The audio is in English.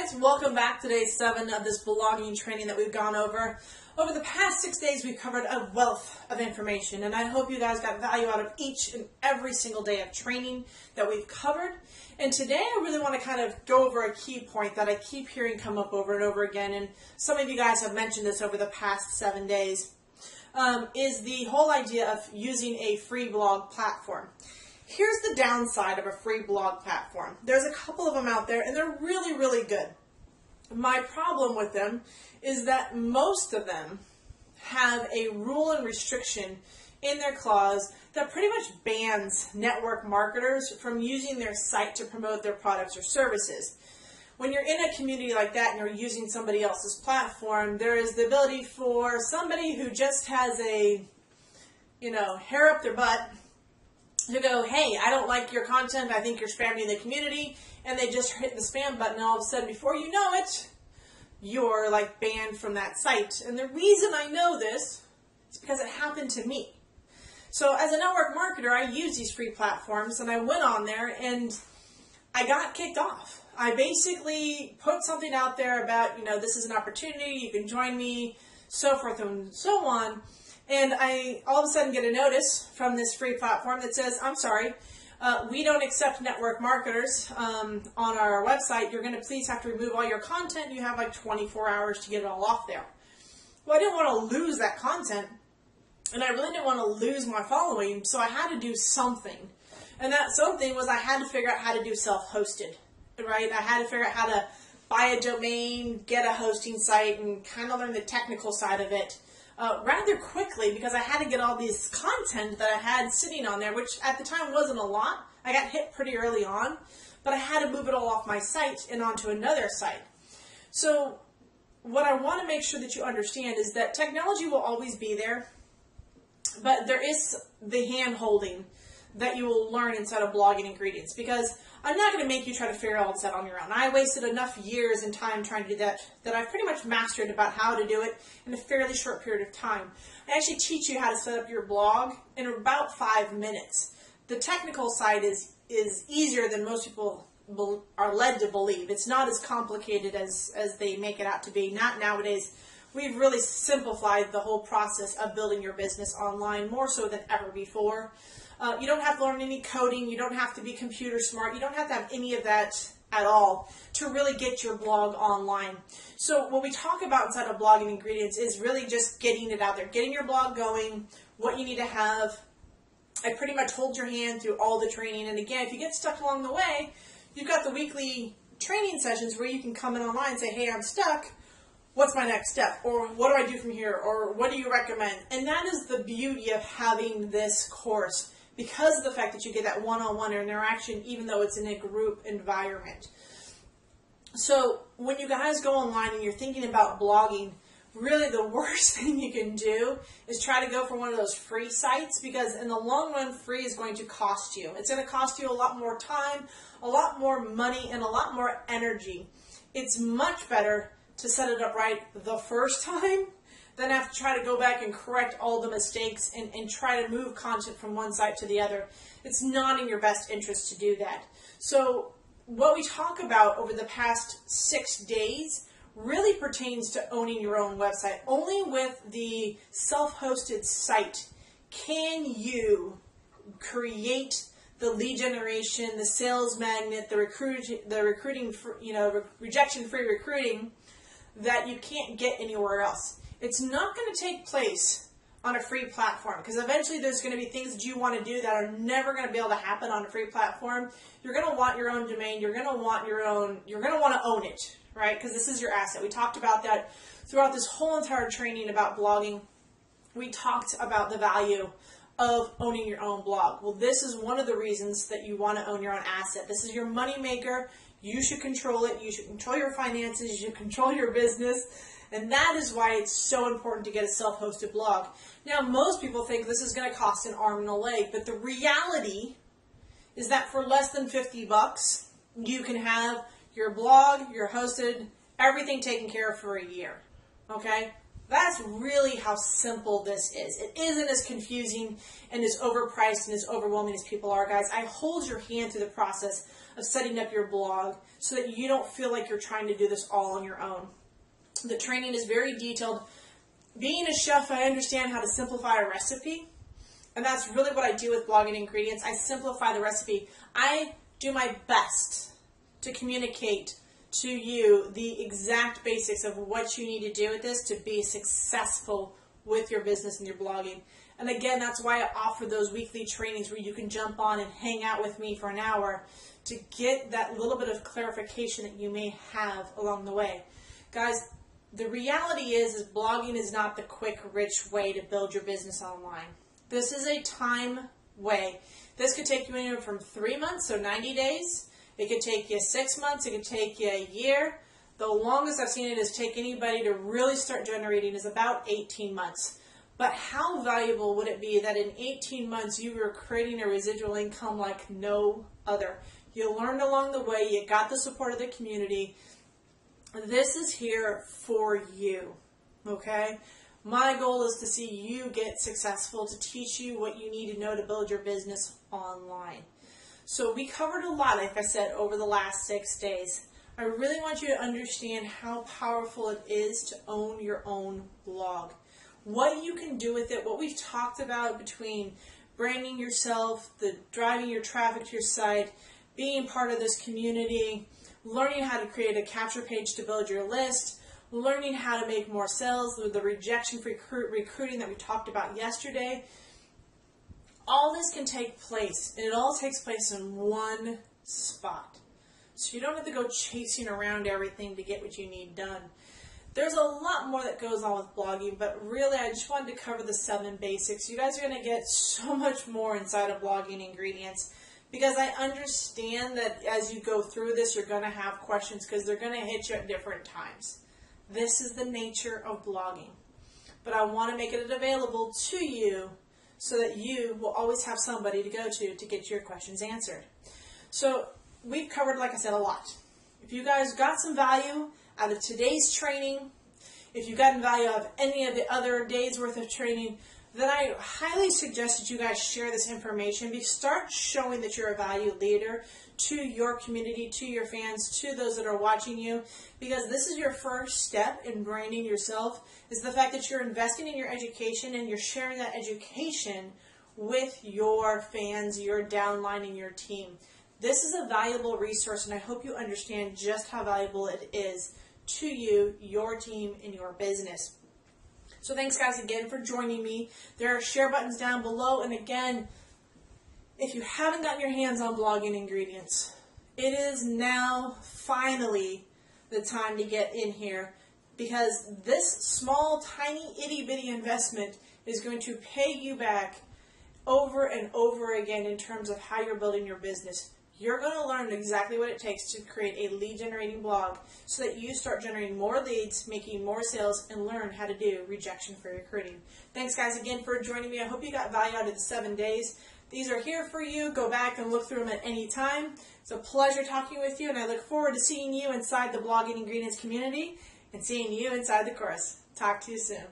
guys, welcome back to day 7 of this blogging training that we've gone over. Over the past 6 days we've covered a wealth of information, and I hope you guys got value out of each and every single day of training that we've covered. And today I really want to kind of go over a key point that I keep hearing come up over and over again, and some of you guys have mentioned this over the past 7 days, is the whole idea of using a free blog platform. Here's the downside of a free blog platform. There's a couple of them out there, and they're really, really good. My problem with them is that most of them have a rule and restriction in their clause that pretty much bans network marketers from using their site to promote their products or services. When you're in a community like that and you're using somebody else's platform, there is the ability for somebody who just has a, hair up their butt to go, hey, I don't like your content, I think you're spamming the community, and they just hit the spam button, and all of a sudden, before you know it, you're like banned from that site. And the reason I know this is because it happened to me. So as a network marketer, I use these free platforms, and I went on there and I got kicked off. I basically put something out there about, this is an opportunity, you can join me, so forth and so on. And I all of a sudden get a notice from this free platform that says, I'm sorry, we don't accept network marketers on our website. You're going to please have to remove all your content. You have like 24 hours to get it all off there. Well, I didn't want to lose that content, and I really didn't want to lose my following, so I had to do something. And that something was I had to figure out how to do self-hosted, right? I had to figure out how to buy a domain, get a hosting site, and kind of learn the technical side of it. Rather quickly, because I had to get all this content that I had sitting on there, which at the time wasn't a lot. I got hit pretty early on, but I had to move it all off my site and onto another site. So what I want to make sure that you understand is that technology will always be there, but there is the hand-holding that you will learn inside of blogging ingredients, because I'm not going to make you try to figure all this out on your own. I wasted enough years and time trying to do that I've pretty much mastered about how to do it in a fairly short period of time. I actually teach you how to set up your blog in about 5 minutes. The technical side is easier than most people are led to believe. It's not as complicated as they make it out to be. Not nowadays. We've really simplified the whole process of building your business online, more so than ever before. You don't have to learn any coding. You don't have to be computer smart. You don't have to have any of that at all to really get your blog online. So what we talk about inside of blogging ingredients is really just getting it out there, getting your blog going, what you need to have. I pretty much hold your hand through all the training. And again, if you get stuck along the way, you've got the weekly training sessions where you can come in online and say, hey, I'm stuck. What's my next step? Or what do I do from here? Or what do you recommend? And that is the beauty of having this course, because of the fact that you get that one-on-one interaction, even though it's in a group environment. So when you guys go online and you're thinking about blogging, really the worst thing you can do is try to go for one of those free sites, because in the long run, free is going to cost you. It's going to cost you a lot more time, a lot more money, and a lot more energy. It's much better to set it up right the first time then have to try to go back and correct all the mistakes and try to move content from one site to the other. It's not in your best interest to do that. So what we talk about over the past 6 days really pertains to owning your own website. Only with the self-hosted site can you create the lead generation, the sales magnet, the recruiting, rejection-free recruiting that you can't get anywhere else. It's not going to take place on a free platform, because eventually there's going to be things that you want to do that are never going to be able to happen on a free platform. You're going to want your own domain. You're going to want your own, you're going to want to own it, right? Because this is your asset. We talked about that throughout this whole entire training about blogging. We talked about the value of owning your own blog. Well, this is one of the reasons that you want to own your own asset. This is your money maker. You should control it. You should control your finances. You should control your business. And that is why it's so important to get a self-hosted blog. Now, most people think this is going to cost an arm and a leg, but the reality is that for less than $50, you can have your blog, your hosted, everything taken care of for a year. Okay? That's really how simple this is. It isn't as confusing and as overpriced and as overwhelming as people are, guys. I hold your hand through the process of setting up your blog so that you don't feel like you're trying to do this all on your own. The training is very detailed. Being a chef, I understand how to simplify a recipe, and that's really what I do with blogging ingredients. I simplify the recipe. I do my best to communicate to you the exact basics of what you need to do with this to be successful with your business and your blogging. And again, that's why I offer those weekly trainings where you can jump on and hang out with me for an hour to get that little bit of clarification that you may have along the way. Guys, the reality is blogging is not the quick, rich way to build your business online. This is a time way. This could take you anywhere from 3 months, so 90 days. It could take you 6 months. It could take you a year. The longest I've seen it is take anybody to really start generating is about 18 months. But how valuable would it be that in 18 months you were creating a residual income like no other? You learned along the way. You got the support of the community. This is here for you, okay? My goal is to see you get successful, to teach you what you need to know to build your business online. So we covered a lot, like I said, over the last 6 days. I really want you to understand how powerful it is to own your own blog. What you can do with it, what we've talked about between branding yourself, driving your traffic to your site, being part of this community, learning how to create a capture page to build your list, learning how to make more sales, the rejection-free recruiting that we talked about yesterday. All this can take place, and it all takes place in one spot. So you don't have to go chasing around everything to get what you need done. There's a lot more that goes on with blogging, but really I just wanted to cover the 7 basics. You guys are going to get so much more inside of blogging ingredients because I understand that as you go through this, you're going to have questions because they're going to hit you at different times. This is the nature of blogging. But I want to make it available to you so that you will always have somebody to go to get your questions answered. So we've covered, like I said, a lot. If you guys got some value out of today's training, if you've gotten value out of any of the other days worth of training, then I highly suggest that you guys share this information. Start showing that you're a value leader to your community, to your fans, to those that are watching you, because this is your first step in branding yourself, is the fact that you're investing in your education and you're sharing that education with your fans, your downline, and your team. This is a valuable resource, and I hope you understand just how valuable it is to you, your team, and your business. So thanks, guys, again for joining me. There are share buttons down below, and again, if you haven't gotten your hands on blogging ingredients, it is now finally the time to get in here, because this small, tiny, itty-bitty investment is going to pay you back over and over again in terms of how you're building your business. You're going to learn exactly what it takes to create a lead-generating blog so that you start generating more leads, making more sales, and learn how to do rejection-free recruiting. Thanks, guys, again for joining me. I hope you got value out of the 7 days. These are here for you. Go back and look through them at any time. It's a pleasure talking with you, and I look forward to seeing you inside the Blogging Ingredients community and seeing you inside the course. Talk to you soon.